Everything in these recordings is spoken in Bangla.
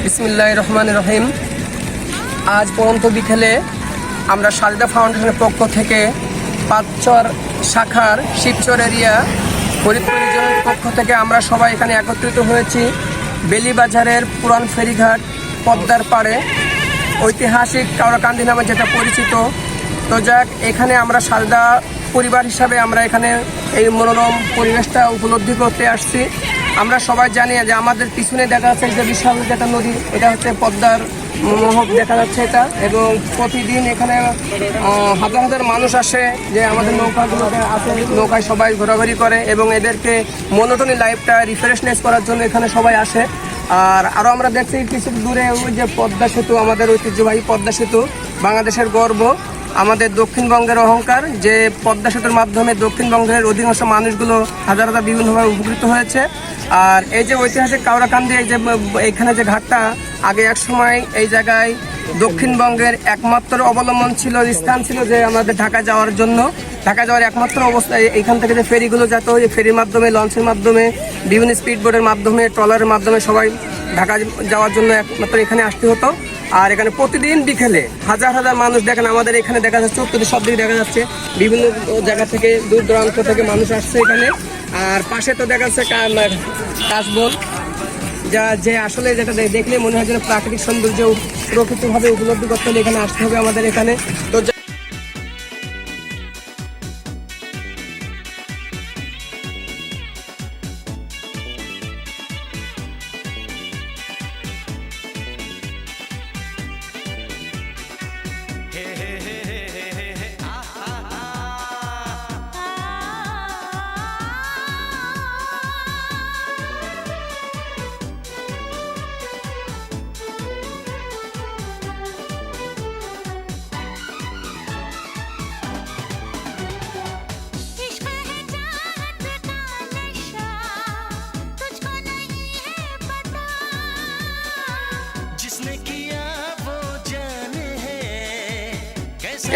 বিসমিল্লাহির রহমানির রহিম। আজ পরন্ত বিকেলে আমরা সাজদা ফাউন্ডেশনের পক্ষ থেকে পাঁচচর শাখার শিবচর এরিয়া ফরিদপুর রিজনের পক্ষ থেকে আমরা সবাই এখানে একত্রিত হয়েছি বেলিবাজারের পুরান ফেরিঘাট পদ্মার পাড়ে ঐতিহাসিক কাওড়াকান্দি নামে যেটা পরিচিত। তো যাক, এখানে আমরা সাজদা পরিবার হিসাবে আমরা এখানে এই মনোরম পরিবেশটা উপলব্ধি করতে আসছি। আমরা সবাই জানি যে আমাদের পিছনে দেখা যাচ্ছে যে বিশাল যেটা নদী, এটা হচ্ছে পদ্মার মোহক দেখা যাচ্ছে এটা, এবং প্রতিদিন এখানে হাজার হাজার মানুষ আসে যে আমাদের নৌকাগুলোতে আসে, নৌকায় সবাই ঘোরাঘুরি করে এবং এদেরকে মনোটনি লাইফটা রিফ্রেশনেস করার জন্য এখানে সবাই আসে। আর আরও আমরা দেখছি কিছু দূরে ওই যে পদ্মা সেতু, আমাদের ঐতিহ্যবাহী পদ্মা সেতু, বাংলাদেশের গর্ব, আমাদের দক্ষিণবঙ্গের অহংকার, যে পদ্মা সেতুর মাধ্যমে দক্ষিণবঙ্গের অধিকাংশ মানুষগুলো হাজার হাজার বিভিন্নভাবে উপকৃত হয়েছে। আর এই যে ঐতিহাসিক কাওড়াকান্দি, এই যে এখানে যে ঘাটটা, আগে এক সময় এই জায়গায় দক্ষিণবঙ্গের একমাত্র অবলম্বন ছিল, স্থান ছিল যে আমাদের ঢাকা যাওয়ার জন্য, ঢাকা যাওয়ার একমাত্র অবস্থা এইখান থেকে যে ফেরিগুলো যেত, ওই ফেরির মাধ্যমে, লঞ্চের মাধ্যমে, বিভিন্ন স্পিড বোটের মাধ্যমে, ট্রলারের মাধ্যমে সবাই ঢাকা যাওয়ার জন্য একমাত্র এখানে আসতে হতো। আর এখানে প্রতিদিন বিকেলে হাজার হাজার মানুষ, দেখেন আমাদের এখানে দেখা যাচ্ছে, উত্তরের সব দিকে দেখা যাচ্ছে বিভিন্ন জায়গা থেকে, দূর দূরান্ত থেকে মানুষ আসছে এখানে। আর পাশে তো দেখা যাচ্ছে কাশবন, যা যে আসলে যেটা দেখলে মনে হয় যেন প্রাকৃতিক সৌন্দর্য প্রকৃতভাবে উপলব্ধি করতে হলে এখানে আসতে হবে আমাদের এখানে। তো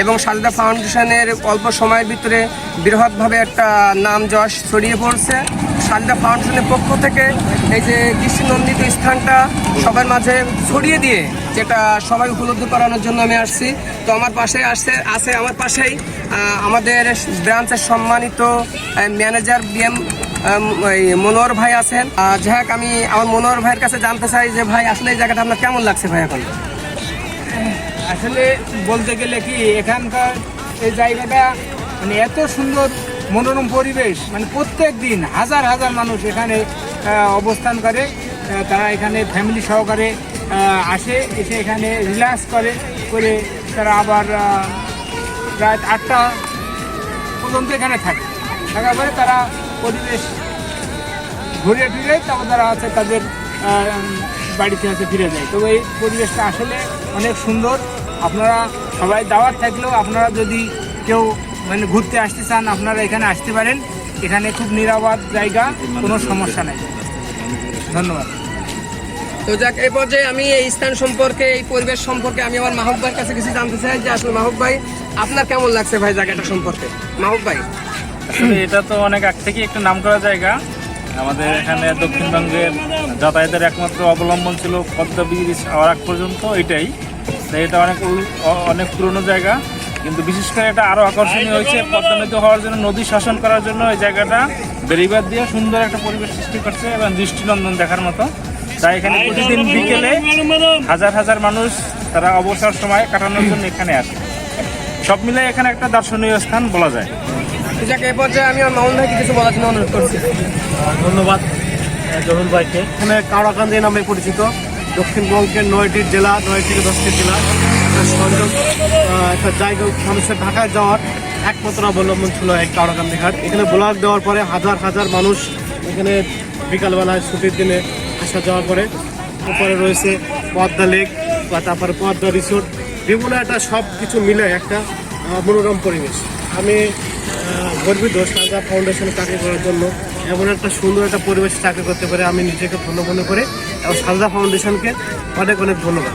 এবং সাজদা ফাউন্ডেশনের অল্প সময়ের ভিতরে বৃহৎভাবে একটা নাম যশ ছড়িয়ে পড়ছে। সাজদা ফাউন্ডেশনের পক্ষ থেকে এই যে কৃষ্ণনন্দিত স্থানটা সবার মাঝে ছড়িয়ে দিয়ে যেটা সবাই উপলব্ধি করানোর জন্য আমি আসছি। তো আমার পাশে আছে আমার পাশেই আমাদের ব্রাঞ্চের সম্মানিত ম্যানেজার বিএম মনোহর ভাই আছেন। যাক, আমি আমার মনোহর ভাইয়ের কাছে জানতে চাই যে ভাই, আসলে এই জায়গাটা আপনার কেমন লাগছে ভাই? এখন আসলে বলতে গেলে কি, এখানকার এই জায়গাটা মানে এত সুন্দর মনোরম পরিবেশ, মানে প্রত্যেক দিন হাজার হাজার মানুষ এখানে অবস্থান করে, তারা এখানে ফ্যামিলি সহকারে আসে, এসে এখানে রিল্যাক্স করে তারা আবার রাত 8টা পর্যন্ত এখানে থাকার পরে তারা পরিবেশ ঘুরে ফিরে তারপর তারা আছে তাদের বাড়িতে হচ্ছে ফিরে যায়। তো এই পরিবেশটা আসলে অনেক সুন্দর। আপনারা সবাই দাওয়াত থাকলেও আপনারা যদি কেউ মানে ঘুরতে আসতে চান, আপনারা এখানে আসতে পারেন। এখানে খুব নিরাপদ জায়গা, কোনো সমস্যা নেই। ধন্যবাদ। তো যাক, এই পর্যায়ে আমি এই স্থান সম্পর্কে, এই পরিবেশ সম্পর্কে আমি আমার মাহবুব ভাইয়ের কাছে কিছু জানতে চাই যে আসলে মাহবুব ভাই, আপনার কেমন লাগছে ভাই জায়গাটা সম্পর্কে? মাহবুব ভাই, আসলে এটা তো অনেক আগ থেকে একটা নাম করা জায়গা। আমাদের এখানে দক্ষিণবঙ্গের যাতায়াতের একমাত্র অবলম্বন ছিল পদ্মা ব্রিজ হওয়ার আগ পর্যন্ত এটাই। তাই এটা অনেক পুরনো জায়গা, কিন্তু বিশেষ করে এটা আরও আকর্ষণীয় হয়েছে পদ্মা নদী হওয়ার জন্য, নদী শাসন করার জন্য এই জায়গাটা বেড়িবাঁধ দিয়ে সুন্দর একটা পরিবেশ সৃষ্টি করছে এবং দৃষ্টিনন্দন দেখার মতো। তাই এখানে প্রতিদিন বিকেলে হাজার হাজার মানুষ তারা অবসর সময় কাটানোর জন্য এখানে আসে। সব মিলে এখানে একটা দর্শনীয় স্থান বলা যায়। যাক, এই পর্যায়ে আমি আমার মামুন ভাইকে কিছু বলার জন্য অনুরোধ করছি। ধন্যবাদ জহুর ভাইকে। এখানে কাওড়াকান্দি নামে পরিচিত দক্ষিণবঙ্গের 9টি জেলা, 9 থেকে 10টি জেলা একটা সংযোগ, একটা জায়গা, মানুষের ঢাকায় যাওয়ার একমাত্র অবলম্বন ছিল এই কাওড়াকান্দি ঘাট। এখানে ব্লক দেওয়ার পরে হাজার হাজার মানুষ এখানে বিকালবেলায় ছুটির দিনে আসা যাওয়া করে। উপরে রয়েছে পদ্মা লেক, বা তারপরে পদ্মা রিসোর্ট, বিভিন্ন একটা সব কিছু মিলে একটা মনোরম পরিবেশ। আমি গর্বিত সাজদা ফাউন্ডেশনে চাকরি করার জন্য। এমন একটা সুন্দর একটা পরিবেশে চাকরি করতে পারে আমি নিজেকে ধন্য মনে করি, এবং সাজদা ফাউন্ডেশনকে অনেক অনেক ধন্যবাদ।